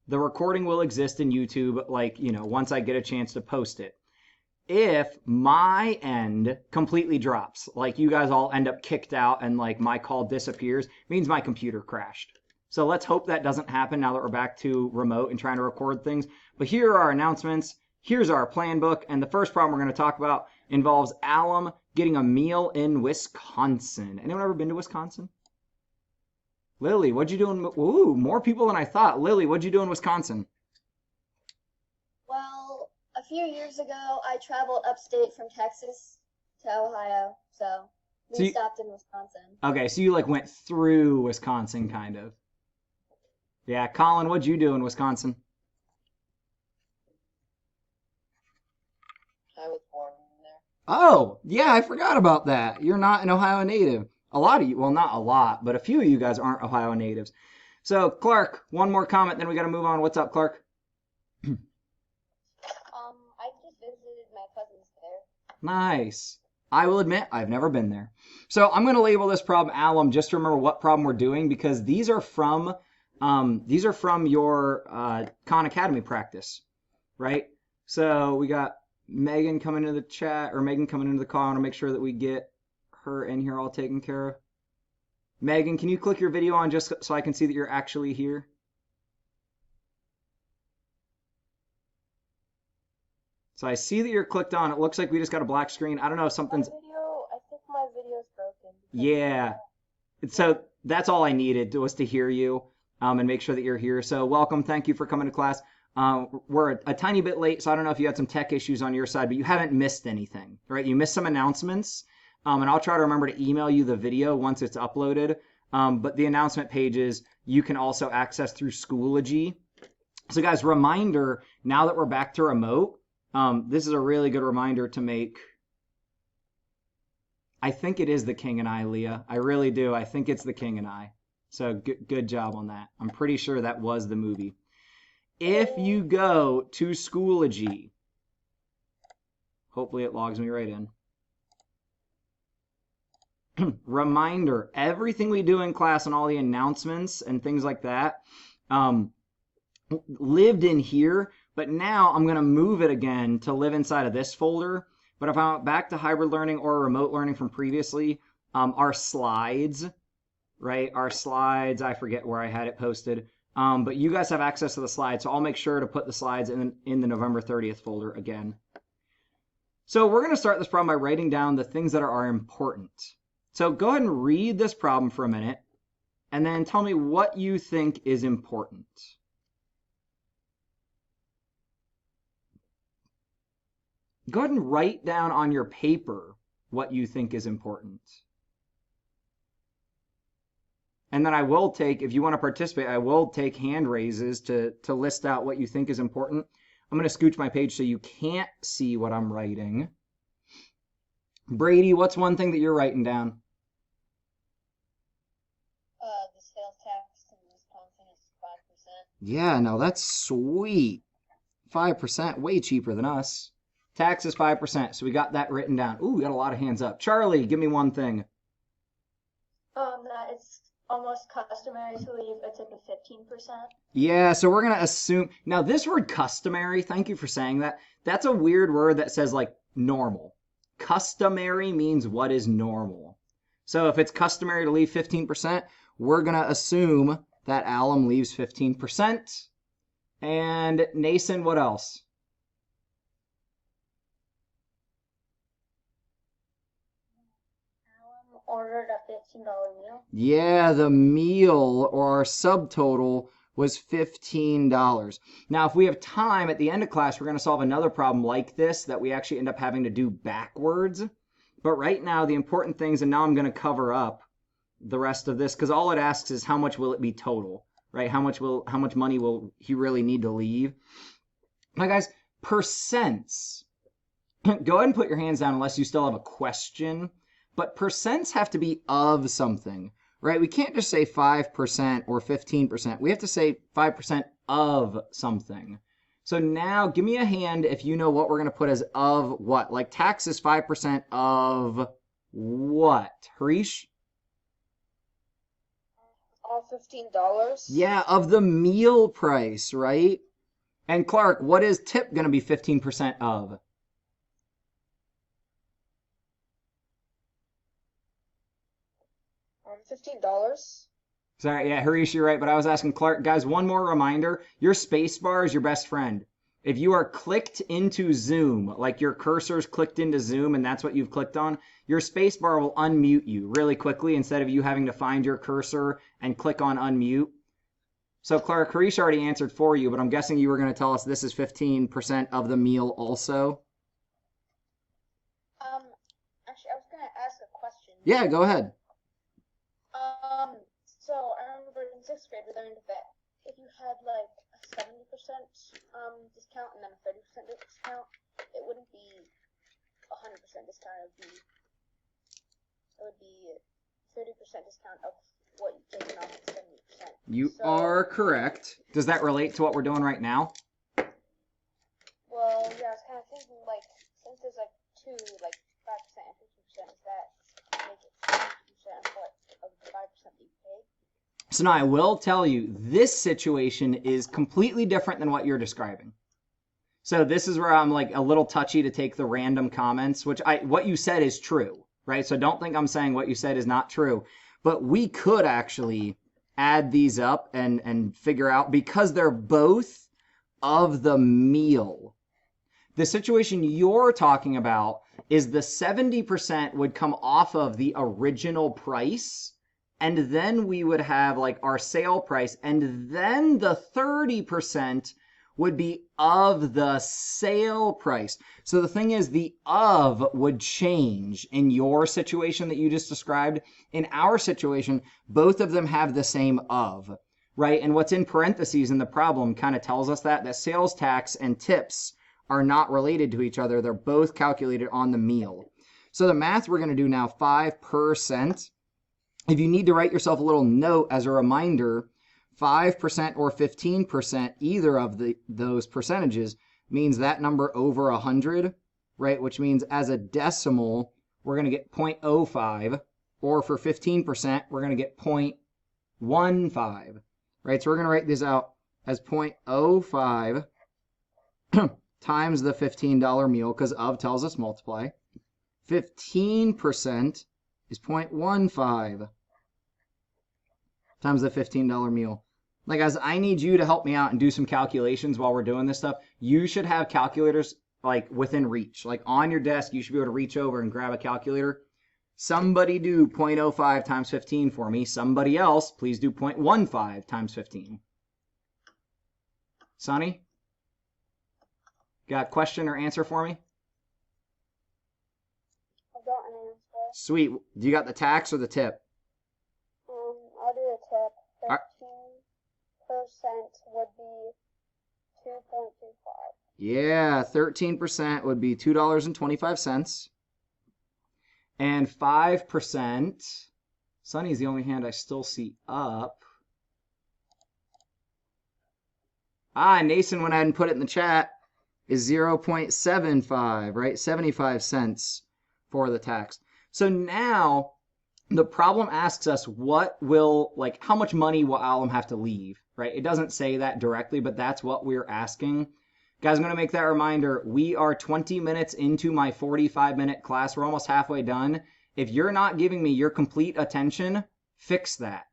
the recording will exist in YouTube, like, once I get a chance to post it. If my end completely drops, like you guys all end up kicked out and like my call disappears, it means my computer crashed. So let's hope that doesn't happen now that we're back to remote and trying to record things. But here are our announcements. Here's our plan book. And the first problem we're going to talk about involves Alum getting a meal in Wisconsin. Anyone ever been to Wisconsin? Lily, what'd you do in... Ooh, more people than I thought. Lily, what'd you do in Wisconsin? Well, a few years ago, I traveled upstate from Texas to Ohio, so we stopped in Wisconsin. Okay, so you like went through Wisconsin, kind of. Yeah, Colin, what'd you do in Wisconsin? I was born there. Oh, yeah, I forgot about that. You're not an Ohio native. A lot of you, well, not a lot, but a few of you guys aren't Ohio natives. So, Clark, one more comment, then we got to move on. What's up, Clark? I just visited my cousins there. Nice. I will admit, I've never been there. So I'm going to label this problem Alum just to remember what problem we're doing, because these are from your Khan Academy practice, right? So we got Megan coming into the chat, or Megan coming into the call. I want to make sure that we get her in here all taken care of. Megan, can you click your video on just so I can see that you're actually here? So I see that you're clicked on. It looks like we just got a black screen. I don't know if something's... I think my video's broken. Yeah. So that's all I needed was to hear you and make sure that you're here. So welcome. Thank you for coming to class. We're a tiny bit late, so I don't know if you had some tech issues on your side, but you haven't missed anything, right? You missed some announcements, and I'll try to remember to email you the video once it's uploaded. But the announcement pages you can also access through Schoology. So guys, reminder, now that we're back to remote, this is a really good reminder to make. I think it is The King and I, Leah. I really do. I think it's The King and I. So good job on that. I'm pretty sure that was the movie. If you go to Schoology, hopefully it logs me right in. Reminder, everything we do in class and all the announcements and things like that lived in here, but now I'm going to move it again to live inside of this folder. But if I went back to hybrid learning or remote learning from previously, our slides, right? Our slides, I forget where I had it posted, but you guys have access to the slides, so I'll make sure to put the slides in the November 30th folder again. So we're going to start this problem by writing down the things that are important. So go ahead and read this problem for a minute, and then tell me what you think is important. Go ahead and write down on your paper what you think is important. And then I will take, if you want to participate, I will take hand raises to list out what you think is important. I'm going to scooch my page so you can't see what I'm writing. Brady, what's one thing that you're writing down? The sales tax in Wisconsin is 5%. Yeah, no, that's sweet. 5%, way cheaper than us. Tax is 5%, so we got that written down. Ooh, we got a lot of hands up. Charlie, give me one thing. That it's almost customary to leave a tip of 15%. Yeah, so we're going to assume... Now, this word customary, thank you for saying that. That's a weird word that says, like, normal. Customary means what is normal. So if it's customary to leave 15%, we're going to assume that Alum leaves 15%. And Nason, what else? Ordered a $15 meal. Yeah, the meal or our subtotal was $15. Now, if we have time at the end of class, we're going to solve another problem like this that we actually end up having to do backwards. But right now, the important things, and now I'm going to cover up the rest of this because all it asks is how much will it be total, right? How much money will he really need to leave? Now, guys, percents. Go ahead and put your hands down unless you still have a question. But percents have to be of something, right? We can't just say 5% or 15%. We have to say 5% of something. So now give me a hand if you know what we're going to put as of what. Like tax is 5% of what? Harish? All $15? Yeah, of the meal price, right? And Clark, what is tip going to be 15% of? $15? Sorry, yeah, Harish, you're right, but I was asking Clark. Guys, one more reminder. Your space bar is your best friend. If you are clicked into Zoom, like your cursor's clicked into Zoom and that's what you've clicked on, your space bar will unmute you really quickly instead of you having to find your cursor and click on unmute. So Clark, Harish already answered for you, but I'm guessing you were going to tell us this is 15% of the meal also. Actually, I was gonna ask a question. Yeah, go ahead. So I remember in 6th grade we learned that if you had like a 70% discount and then a 30% discount, it wouldn't be 100% discount. It would be 30% discount of what you've taken off at 70%. You are correct. Does that relate to what we're doing right now? Well, yeah, I was kind of thinking like since there's like two, like 5% and 50%, does that make it 50% of the 5% that you paid? So now I will tell you, this situation is completely different than what you're describing. So this is where I'm like a little touchy to take the random comments, which what you said is true, right? So don't think I'm saying what you said is not true. But we could actually add these up and figure out, because they're both of the meal. The situation you're talking about is the 70% would come off of the original price, and then we would have like our sale price, and then the 30% would be of the sale price. So the thing is, the of would change in your situation that you just described. In our situation, both of them have the same of, right? And what's in parentheses in the problem kind of tells us that sales tax and tips are not related to each other. They're both calculated on the meal. So the math we're going to do now, 5%. If you need to write yourself a little note as a reminder, 5% or 15%, either of those percentages, means that number over 100, right? Which means as a decimal, we're going to get 0.05, or for 15%, we're going to get 0.15, right? So we're going to write this out as 0.05 times the $15 meal, because of tells us multiply. 15% is 0.15 times the $15 meal. Like, guys, I need you to help me out and do some calculations while we're doing this stuff. You should have calculators like within reach. Like on your desk, you should be able to reach over and grab a calculator. Somebody do 0.05 times 15 for me. Somebody else, please do 0.15 times 15. Sonny? Got a question or answer for me? I've got an answer. Sweet. Do you got the tax or the tip? I'll do a tip. 13% would be 2.25. Yeah, 13% would be $2.25. And 5%, Sonny's the only hand I still see up. Nason went ahead and put it in the chat, is 0.75, right? 75 cents for the tax. So now the problem asks us how much money will Alum have to leave, right? It doesn't say that directly, but that's what we're asking. Guys, I'm going to make that reminder. We are 20 minutes into my 45-minute class. We're almost halfway done. If you're not giving me your complete attention, fix that,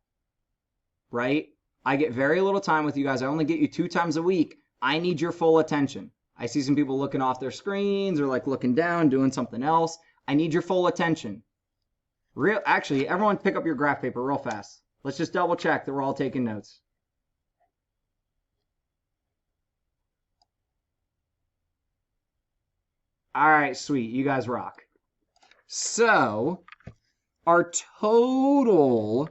right? I get very little time with you guys. I only get you 2 times a week. I need your full attention. I see some people looking off their screens or like looking down, doing something else. I need your full attention. Actually, everyone pick up your graph paper real fast. Let's just double check that we're all taking notes. All right, sweet. You guys rock. So, our total,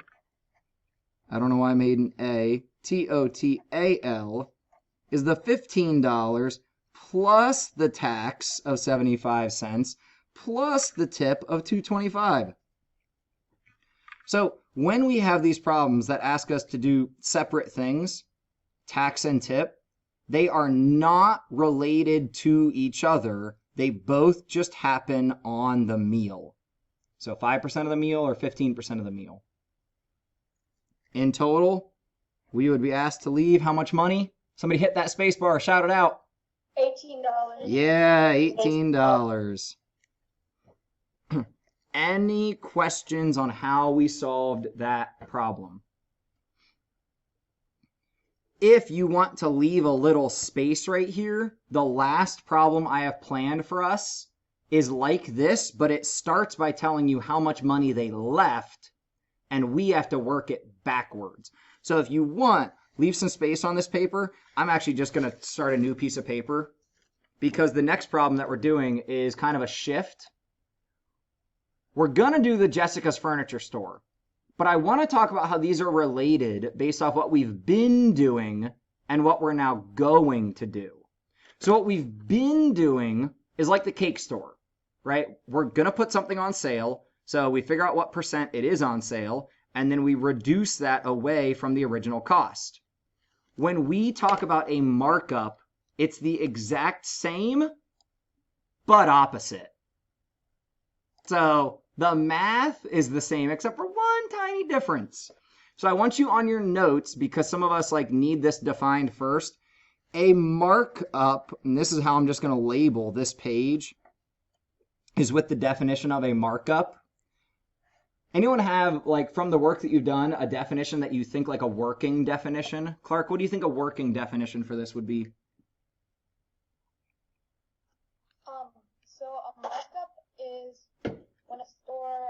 I don't know why I made an A, total, is the $15 plus the tax of 75 cents plus the tip of $2.25. So when we have these problems that ask us to do separate things, tax and tip, they are not related to each other. They both just happen on the meal. So 5% of the meal or 15% of the meal. In total, we would be asked to leave how much money? Somebody hit that space bar, shout it out. $18. Yeah, $18. Any questions on how we solved that problem? If you want to leave a little space right here, the last problem I have planned for us is like this, but it starts by telling you how much money they left, and we have to work it backwards. So if you want, leave some space on this paper. I'm actually just going to start a new piece of paper because the next problem that we're doing is kind of a shift. We're going to do the Jessica's Furniture Store, but I want to talk about how these are related based off what we've been doing and what we're now going to do. So what we've been doing is like the cake store, right? We're going to put something on sale. So we figure out what percent it is on sale, and then we reduce that away from the original cost. When we talk about a markup, it's the exact same, but opposite. So the math is the same, except for one tiny difference. So I want you on your notes, because some of us need this defined first. A markup, and this is how I'm just going to label this page, is with the definition of a markup. Anyone have, from the work that you've done, a definition that you think a working definition? Clark, what do you think a working definition for this would be? So a markup is when a store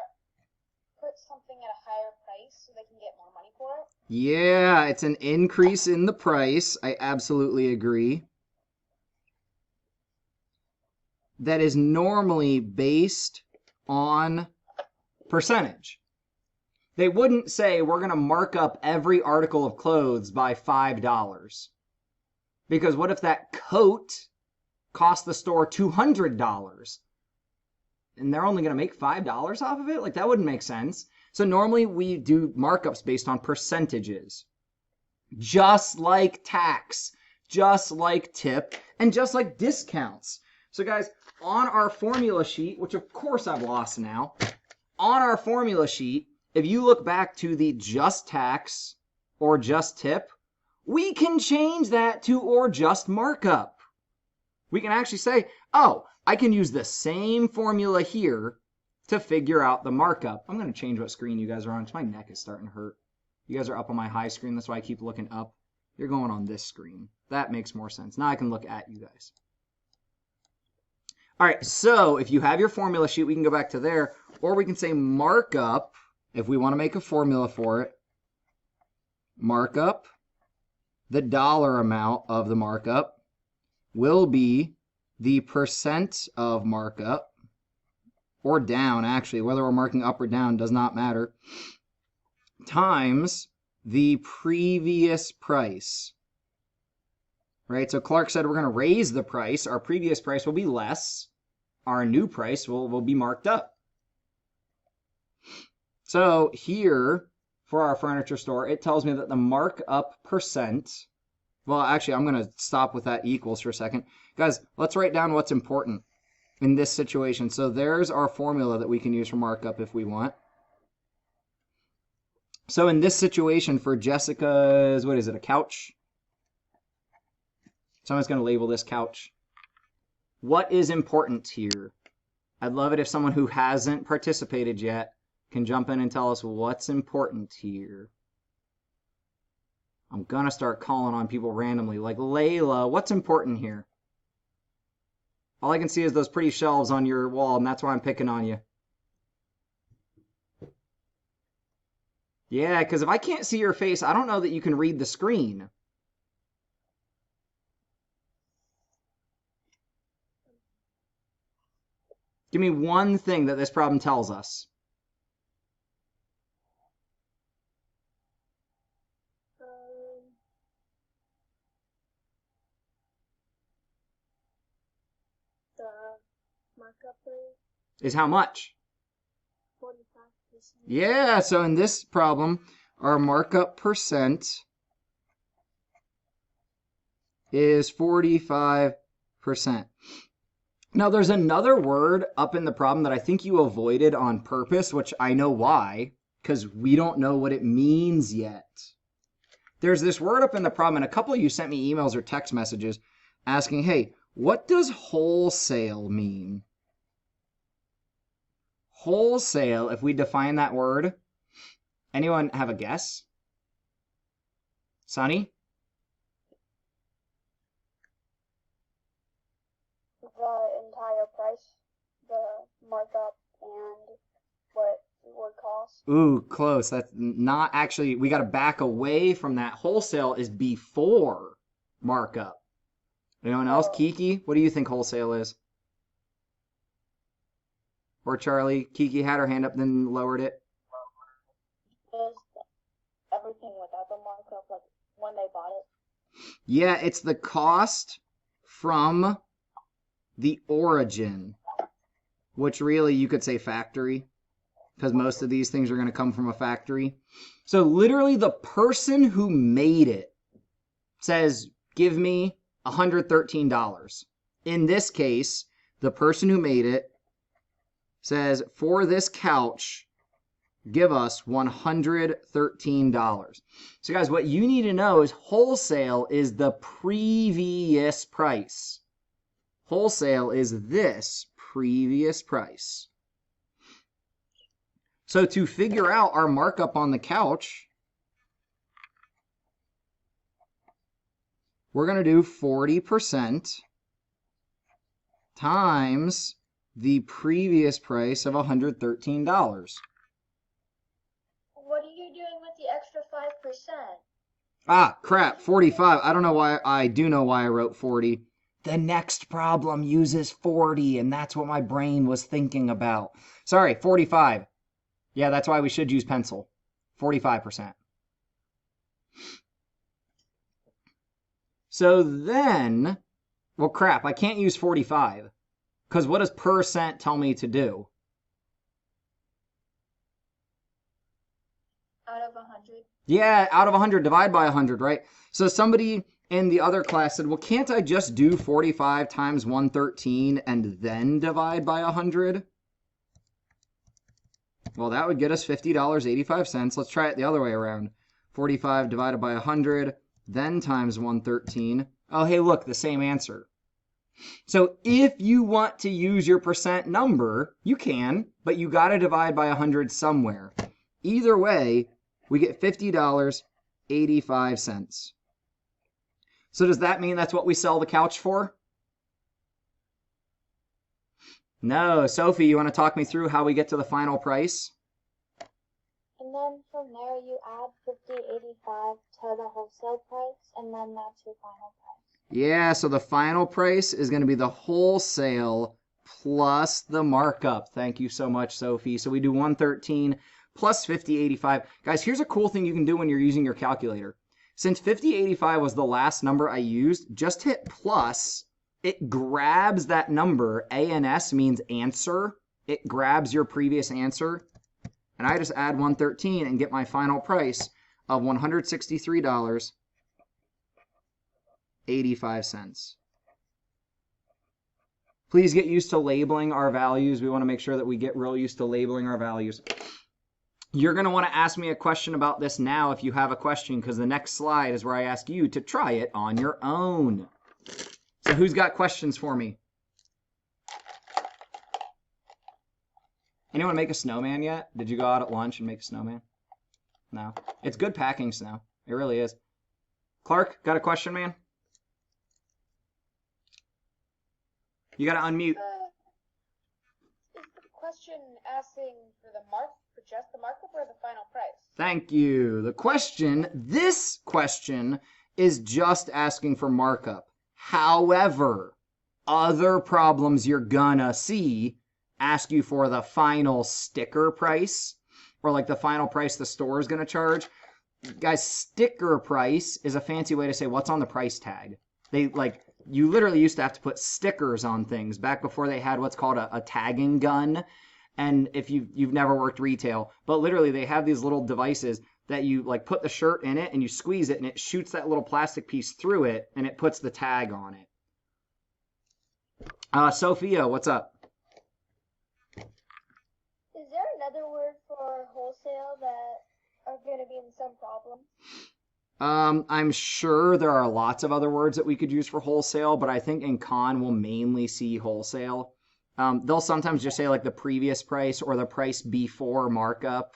puts something at a higher price so they can get more money for it. Yeah, it's an increase in the price. I absolutely agree. That is normally based on percentage. They wouldn't say we're going to mark up every article of clothes by $5. Because what if that coat cost the store $200? And they're only going to make $5 off of it? That wouldn't make sense. So normally we do markups based on percentages. Just like tax, just like tip, and just like discounts. So guys, on our formula sheet, which of course I've lost now, on our formula sheet, if you look back to the just tax or just tip, we can change that to or just markup. We can actually say, oh, I can use the same formula here to figure out the markup. I'm going to change what screen you guys are on because my neck is starting to hurt. You guys are up on my high screen. That's why I keep looking up. You're going on this screen. That makes more sense. Now I can look at you guys. All right, so if you have your formula sheet, we can go back to there, or we can say markup, if we want to make a formula for it. Markup, the dollar amount of the markup, will be the percent of markup, or down, actually, whether we're marking up or down does not matter, times the previous price. Right, so Clark said we're going to raise the price. Our previous price will be less. Our new price will be marked up. So here, for our furniture store, it tells me that the markup percent, well, actually, I'm going to stop with that equals for a second. Guys, let's write down what's important in this situation. So there's our formula that we can use for markup if we want. So in this situation for Jessica's, what is it, a couch? Someone's going to label this couch. What is important here? I'd love it if someone who hasn't participated yet can jump in and tell us what's important here. I'm going to start calling on people randomly. Like, Layla, what's important here? All I can see is those pretty shelves on your wall, and that's why I'm picking on you. Yeah, because if I can't see your face, I don't know that you can read the screen. Give me one thing that this problem tells us. The markup rate is how much? 45%. Yeah, so in this problem, our markup percent is 45%. Now, there's another word up in the problem that I think you avoided on purpose, which I know why, because we don't know what it means yet. There's this word up in the problem, and a couple of you sent me emails or text messages asking, hey, what does wholesale mean? Wholesale, if we define that word, anyone have a guess? Sonny? The entire price, the markup, and what it would cost. Ooh, close. That's not actually, we got to back away from that. Wholesale is before markup. Anyone else? Kiki, what do you think wholesale is? Or Charlie? Kiki had her hand up, then lowered it. Just everything without the markup, like when they bought it. Yeah, it's the cost from the origin, which really you could say factory, because most of these things are going to come from a factory. So literally the person who made it says, give me $113. In this case, the person who made it says, for this couch, give us $113. So guys, what you need to know is wholesale is the previous price. Wholesale is this previous price. So to figure out our markup on the couch, we're going to do 40% times the previous price of $113. What are you doing with the extra 5%? Ah, crap, 45. I don't know why. I do know why I wrote 40. The next problem uses 40, and that's what my brain was thinking about. Sorry, 45. Yeah, that's why we should use pencil. 45%. So then, well, crap, I can't use 45. Because what does percent tell me to do? Out of 100? Yeah, out of 100, divide by 100, right? So somebody in the other class said, well, can't I just do 45 times 113 and then divide by 100? Well, that would get us $50.85. Let's try it the other way around. 45 divided by 100, then times 113. Oh, hey, look, the same answer. So if you want to use your percent number, you can, but you got to divide by 100 somewhere. Either way, we get $50.85. So does that mean that's what we sell the couch for? No. Sophie, you want to talk me through how we get to the final price? And then from there you add $50.85 to the wholesale price, and then that's your final price. Yeah, so the final price is going to be the wholesale plus the markup. Thank you so much, Sophie. So we do 113 plus 50.85. Guys, here's a cool thing you can do when you're using your calculator. Since 50.85 was the last number I used, just hit plus. It grabs that number. ANS means answer. It grabs your previous answer. And I just add 113 and get my final price of $163.85. Please get used to labeling our values. We want to make sure that we get real used to labeling our values. You're going to want to ask me a question about this now if you have a question, because the next slide is where I ask you to try it on your own. So who's got questions for me? Anyone make a snowman yet? Did you go out at lunch and make a snowman? No. It's good packing snow. It really is. Clark, got a question, man? You got to unmute. Is the question asking for just the markup or the final price? Thank you. This question is just asking for markup. However, other problems you're gonna see ask you for the final sticker price, or like the final price the store is gonna charge. Guys, sticker price is a fancy way to say what's on the price tag. You literally used to have to put stickers on things back before they had what's called a tagging gun. And if you've never worked retail, but literally they have these little devices that you like put the shirt in it and you squeeze it and it shoots that little plastic piece through it and it puts the tag on it. Sophia, what's up? Is there another word for wholesale that going to be in some problem? I'm sure there are lots of other words that we could use for wholesale, but I think in con we'll mainly see wholesale. They'll sometimes just say like the previous price or the price before markup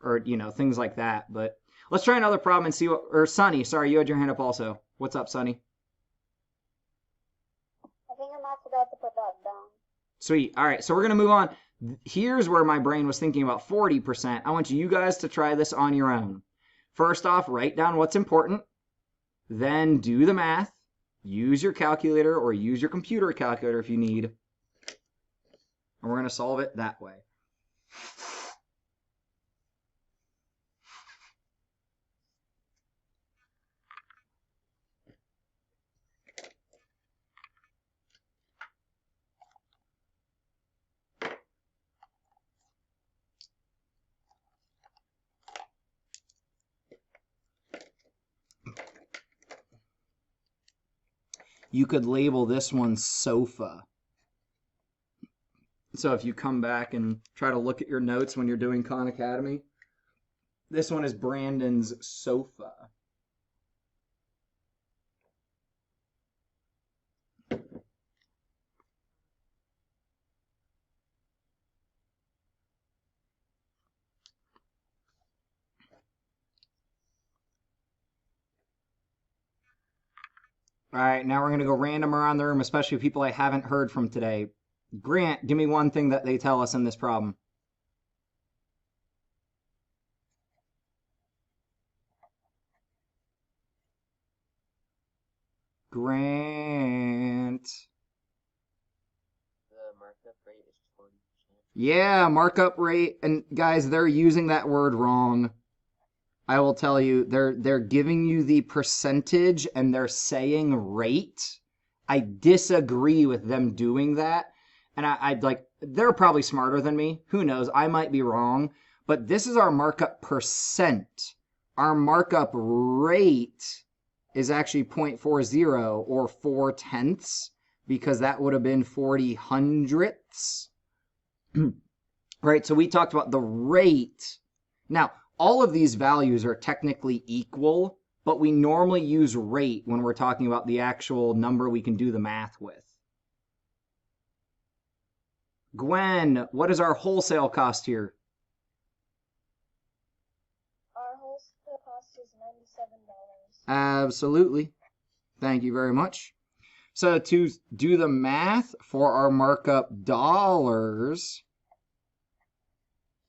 or, things like that. But let's try another problem and see what, or Sunny, sorry, you had your hand up also. What's up, Sunny? I think I might forgot to put that down. Sweet. All right, so we're going to move on. Here's where my brain was thinking about 40%. I want you guys to try this on your own. First off, write down what's important. Then do the math. Use your calculator or use your computer calculator if you need. And we're going to solve it that way. You could label this one sofa. So if you come back and try to look at your notes when you're doing Khan Academy, this one is Brandon's sofa. All right, now we're going to go random around the room, especially people I haven't heard from today. Grant, give me one thing that they tell us in this problem. Grant. The markup rate is 40%. Yeah, markup rate. And guys, they're using that word wrong. I will tell you, they're giving you the percentage and they're saying rate. I disagree with them doing that. And I'd like, they're probably smarter than me. Who knows? I might be wrong. But this is our markup percent. Our markup rate is actually 0.40 or 4/10 because that would have been 40 hundredths. Right, so we talked about the rate. Now, all of these values are technically equal, but we normally use rate when we're talking about the actual number we can do the math with. Gwen, what is our wholesale cost here? Our wholesale cost is $97. Absolutely. Thank you very much. So to do the math for our markup dollars,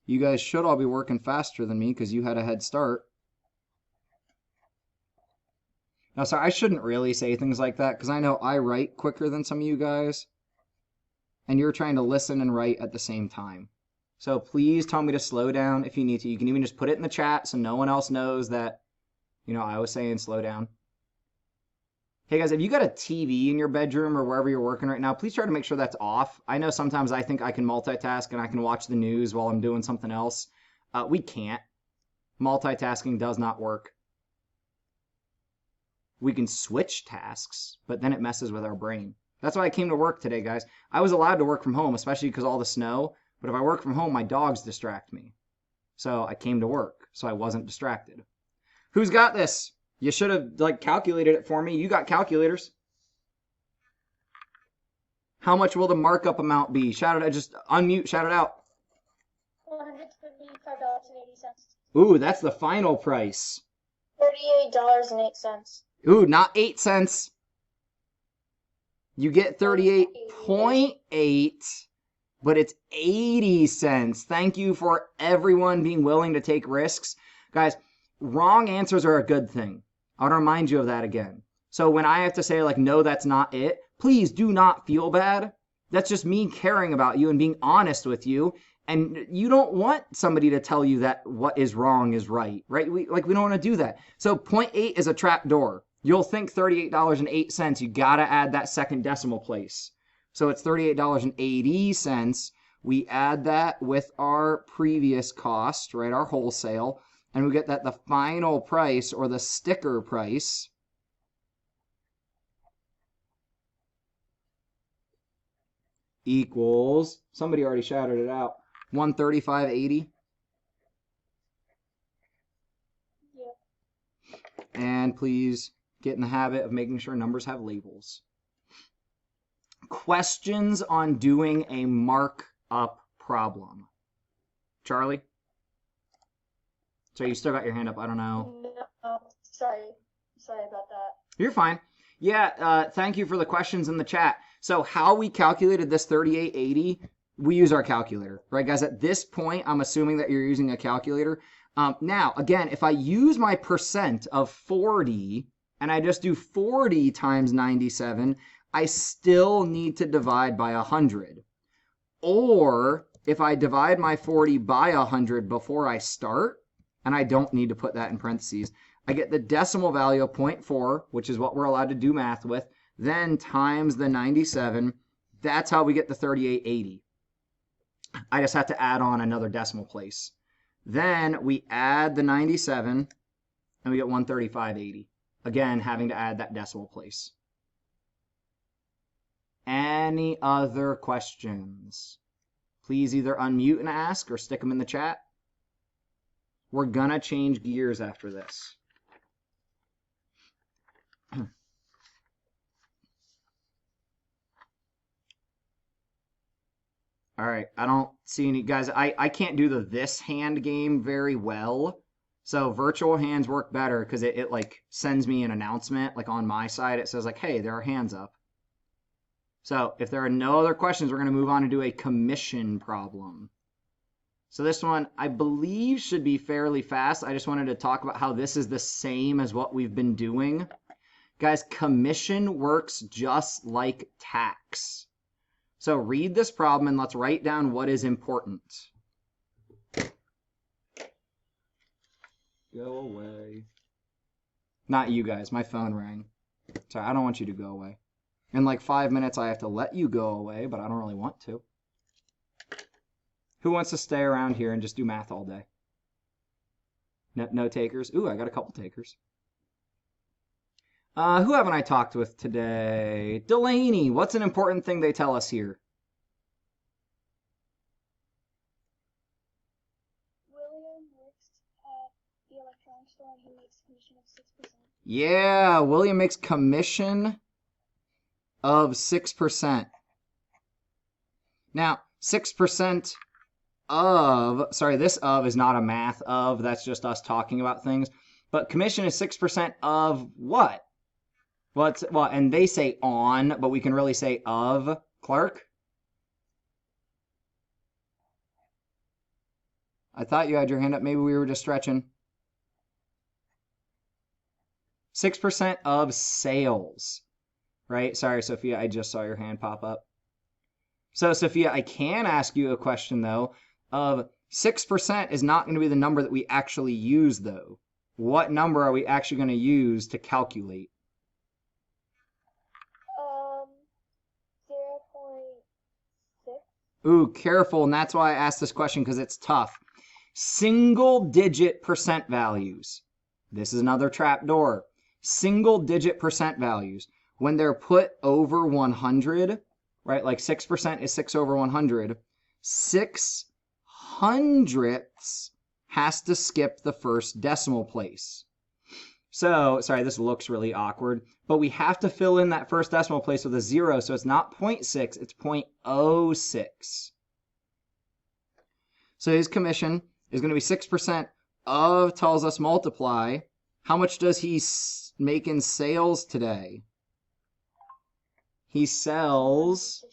you guys should all be working faster than me because you had a head start. Now, sorry, I shouldn't really say things like that because I know I write quicker than some of you guys. And you're trying to listen and write at the same time. So please tell me to slow down if you need to. You can even just put it in the chat so no one else knows that, I was saying slow down. Hey guys, if you got a TV in your bedroom or wherever you're working right now, please try to make sure that's off. I know sometimes I think I can multitask and I can watch the news while I'm doing something else. We can't. Multitasking does not work. We can switch tasks, but then it messes with our brain. That's why I came to work today, guys. I was allowed to work from home, especially because of all the snow. But if I work from home, my dogs distract me. So I came to work, so I wasn't distracted. Who's got this? You should have calculated it for me. You got calculators. How much will the markup amount be? Shout it out. Just unmute. Shout it out. $155.80. Ooh, that's the final price. $38.08. Ooh, not 8 cents. You get 38.8, but it's 80 cents. Thank you for everyone being willing to take risks. Guys, wrong answers are a good thing. I want to remind you of that again. So when I have to say no, that's not it, please do not feel bad. That's just me caring about you and being honest with you. And you don't want somebody to tell you that what is wrong is right, right? We don't want to do that. So 0.8 is a trap door. You'll think $38.08. You got to add that second decimal place. So it's $38.80. We add that with our previous cost, right, our wholesale, and we get that the final price or the sticker price equals, somebody already shouted it out, $135.80. And please get in the habit of making sure numbers have labels. Questions on doing a markup problem. Charlie? So you still got your hand up. I don't know. No, sorry about that. You're fine. Yeah, thank you for the questions in the chat. So how we calculated this 3880, we use our calculator, right, guys? At this point, I'm assuming that you're using a calculator. Now, again, if I use my percent of 40 and I just do 40 times 97, I still need to divide by 100. Or if I divide my 40 by 100 before I start, and I don't need to put that in parentheses, I get the decimal value of 0.4, which is what we're allowed to do math with, then times the 97. That's how we get the 3880. I just have to add on another decimal place. Then we add the 97, and we get 135.80. Again, having to add that decimal place. Any other questions? Please either unmute and ask or stick them in the chat. We're gonna change gears after this. All right, I don't see any guys. I can't do this hand game very well. So virtual hands work better because it like sends me an announcement like on my side. It says like, hey, there are hands up. So if there are no other questions, we're going to move on and do a commission problem. So this one, I believe, should be fairly fast. I just wanted to talk about how this is the same as what we've been doing. Guys, commission works just like tax. So read this problem and let's write down what is important. Go away. Not you guys, my phone rang. Sorry, I don't want you to go away. In like 5 minutes, I have to let you go away, but I don't really want to. Who wants to stay around here and just do math all day? No takers? Ooh, I got a couple takers. Who haven't I talked with today? Delaney, what's an important thing they tell us here? William works at the electronics store and he makes a commission of 6%. Yeah, William makes commission of 6%. Now, 6% of, sorry, this of is not a math of, that's just us talking about things. But commission is 6% of what? Well, and they say on, but we can really say of. Clark? I thought you had your hand up. Maybe we were just stretching. 6% of sales, right? Sorry, Sophia, I just saw your hand pop up. So, Sophia, I can ask you a question, though, of 6% is not going to be the number that we actually use, though. What number are we actually going to use to calculate? 0.6. Ooh, careful, and that's why I asked this question, because it's tough. Single-digit percent values. This is another trap door. Single-digit percent values. When they're put over 100, right, like 6% is 6 over 100, 6/100ths has to skip the first decimal place. So, sorry, this looks really awkward, but we have to fill in that first decimal place with a 0, so it's not 0.6, it's 0.06. So his commission is going to be 6% of, tells us multiply. How much does he make in sales today? He sells,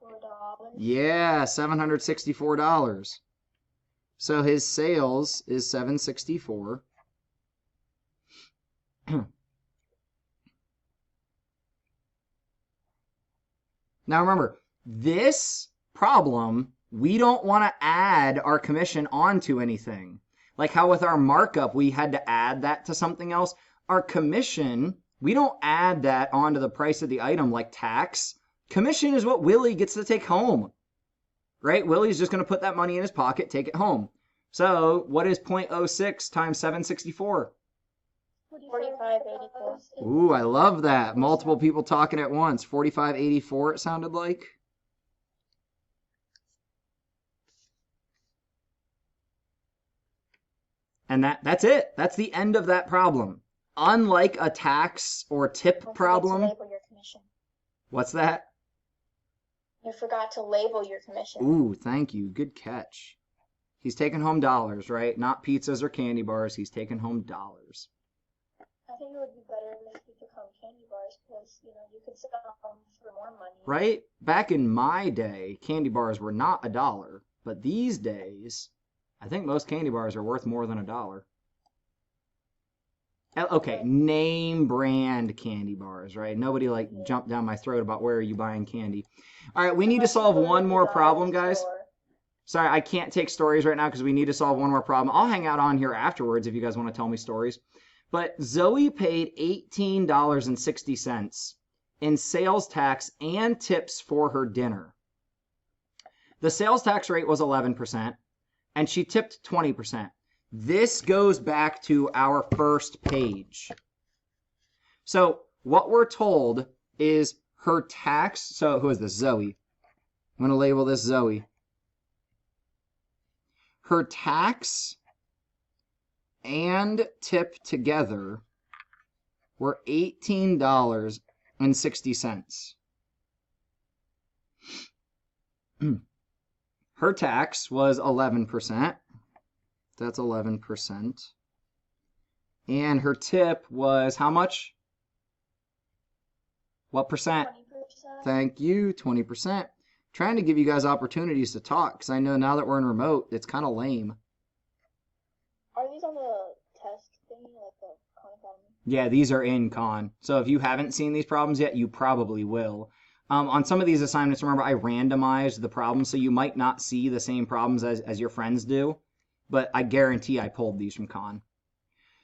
$64. yeah, $764. So his sales is $764. Now remember, this problem, we don't want to add our commission onto anything. Like how with our markup, we had to add that to something else. Our commission, we don't add that onto the price of the item like tax. Commission is what Willie gets to take home, right? Willie's just going to put that money in his pocket, take it home. So what is 0.06 times 764? 45.84. Ooh, I love that. Multiple people talking at once. 45.84 it sounded like. And that's it. That's the end of that problem. unlike a tax or tip Don't forget problem. to label your commission. What's that? You forgot to label your commission. Ooh, thank you. Good catch. He's taking home dollars, right? Not pizzas or candy bars. He's taking home dollars. I think it would be better if you took home candy bars because, you know, you could sell them for more money. Right? Back in my day, candy bars were not $1. But these days, I think most candy bars are worth more than $1. Okay, name brand candy bars, right? Nobody like jumped down my throat about where are you buying candy. All right, we need to solve one more problem, guys. Sorry, I can't take stories right now because we need to solve one more problem. I'll hang out on here afterwards if you guys want to tell me stories. But Zoe paid $18.60 in sales tax and tips for her dinner. The sales tax rate was 11%, and she tipped 20%. This goes back to our first page. So what we're told is her tax. So who is this? Zoe. I'm going to label this Zoe. Her tax and tip together were $18.60. Her tax was 11%. That's 11%. And her tip was how much? What percent? 20%. Thank you, 20%. Trying to give you guys opportunities to talk because I know now that we're in remote, it's kind of lame. Are these on the test thingy, like the Khan Academy? Yeah, these are in Khan. So if you haven't seen these problems yet, you probably will. On some of these assignments, remember, I randomized the problems, so you might not see the same problems as your friends do. But I guarantee I pulled these from Khan.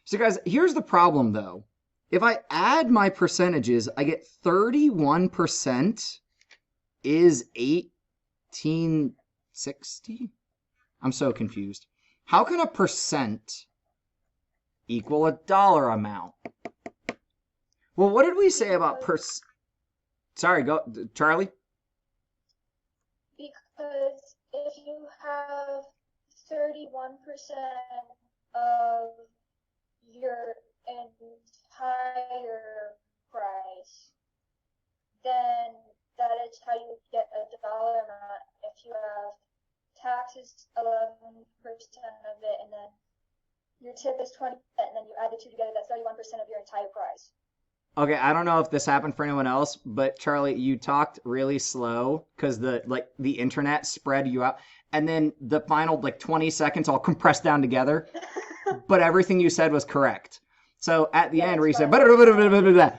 So guys, here's the problem though. If I add my percentages, I get 31% is 1860? I'm so confused. How can a percent equal a dollar amount? Well, what did we say about Sorry, go, Charlie. Because if you have 31% of your entire price, then that is how you get a dollar amount. If you have taxes 11% of it, and then your tip is 20%, and then you add the two together, that's 31% of your entire price. Okay, I don't know if this happened for anyone else, but Charlie, you talked really slow because the internet spread you out, and then the final 20 seconds all compressed down together. But everything you said was correct. So at the end where you said blah, blah, blah, blah, blah, blah, blah,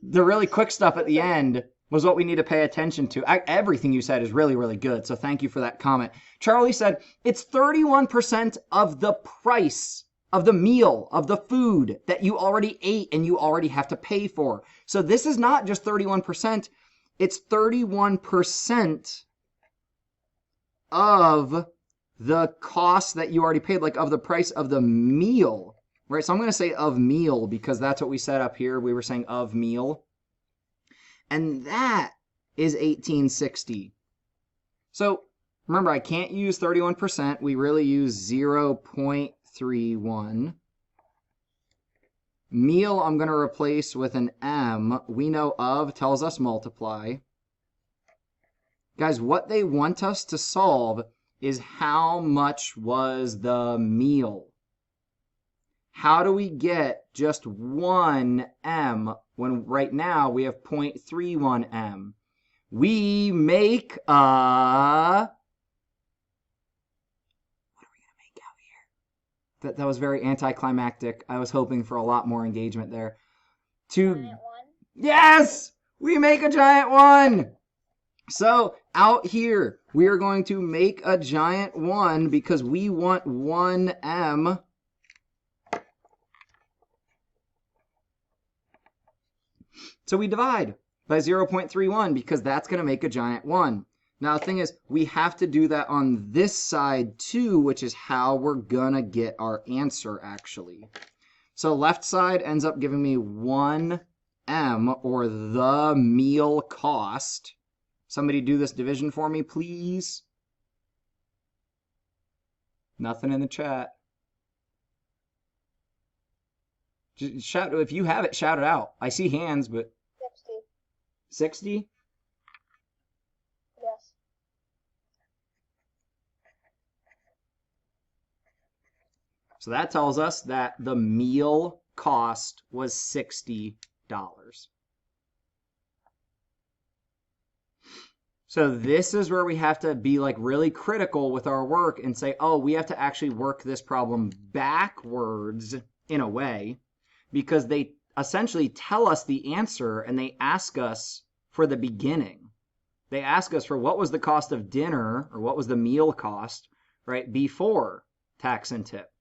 the really quick stuff at the end was what we need to pay attention to. Everything you said is really, really good. So thank you for that comment. Charlie said it's 31% of the price of the meal, of the food that you already ate and you already have to pay for. So this is not just 31%. It's 31% of the cost that you already paid, like of the price of the meal, right? So I'm going to say of meal because that's what we set up here. We were saying of meal. And that is 1860. So remember, I can't use 31%. We really use 0.31. Meal, I'm going to replace with an M. We know of tells us multiply. Guys, what they want us to solve is how much was the meal? How do we get just 1 M when right now we have 0.31 M? We make a... What are we going to make out here? That was very anticlimactic. I was hoping for a lot more engagement there. Giant one? Yes! We make a giant 1! So out here, we are going to make a giant 1 because we want 1 M. So we divide by 0.31 because that's going to make a giant 1. Now the thing is, we have to do that on this side too, which is how we're going to get our answer actually. So left side ends up giving me 1 M, or the meal cost. Somebody do this division for me, please. Nothing in the chat. Just shout, if you have it, shout it out. I see hands, but 60. 60? Yes. So that tells us that the meal cost was $60. So this is where we have to be like really critical with our work and say, oh, we have to actually work this problem backwards in a way, because they essentially tell us the answer and they ask us for the beginning. They ask us for what was the cost of dinner, or what was the meal cost, right, before tax and tip.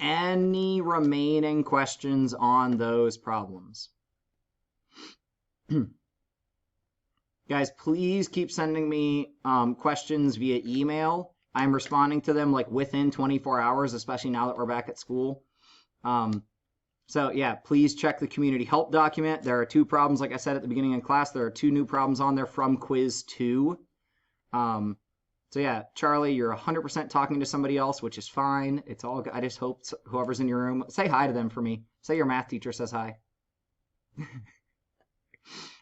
Any remaining questions on those problems? Guys, please keep sending me questions via email. I'm responding to them like within 24 hours, especially now that we're back at school. So yeah, please check the community help document. There are 2 problems, like I said at the beginning of class. There are 2 new problems on there from quiz 2. So yeah, Charlie, you're 100% talking to somebody else, which is fine. It's all good. I just hope whoever's in your room, say hi to them for me. Say your math teacher says hi.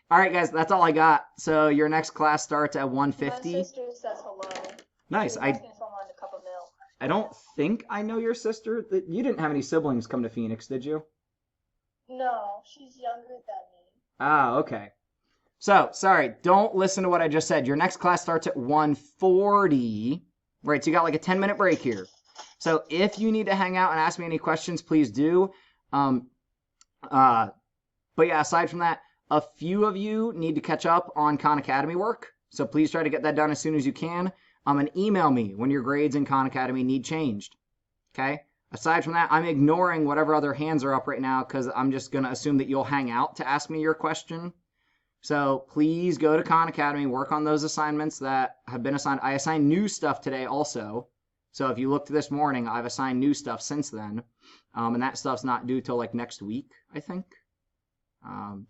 All right, guys, that's all I got. So your next class starts at 1:50. My sister says hello. Nice. She's asking if I wanted a cup of milk. I don't think I know your sister. You didn't have any siblings come to Phoenix, did you? No, she's younger than me. Ah, okay. So, sorry, don't listen to what I just said. Your next class starts at 1:40. Right, so you got like a 10-minute break here. So if you need to hang out and ask me any questions, please do. But yeah, aside from that, a few of you need to catch up on Khan Academy work. So please try to get that done as soon as you can. And email me when your grades in Khan Academy need changed. Okay? Aside from that, I'm ignoring whatever other hands are up right now because I'm just going to assume that you'll hang out to ask me your question. So please go to Khan Academy, work on those assignments that have been assigned. I assigned new stuff today also. So if you looked this morning, I've assigned new stuff since then. And that stuff's not due till like next week, I think.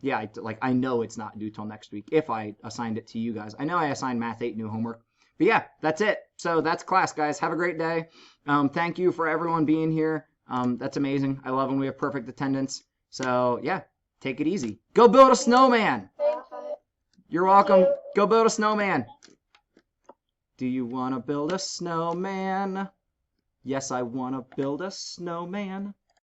Yeah, I know it's not due till next week if I assigned it to you guys. I know I assigned Math 8 new homework. But yeah, that's it. So that's class, guys. Have a great day. Thank you for everyone being here. That's amazing. I love when we have perfect attendance. So yeah, take it easy. Go build a snowman. Thank you. You're welcome. Go build a snowman. Do you want to build a snowman? Yes, I want to build a snowman.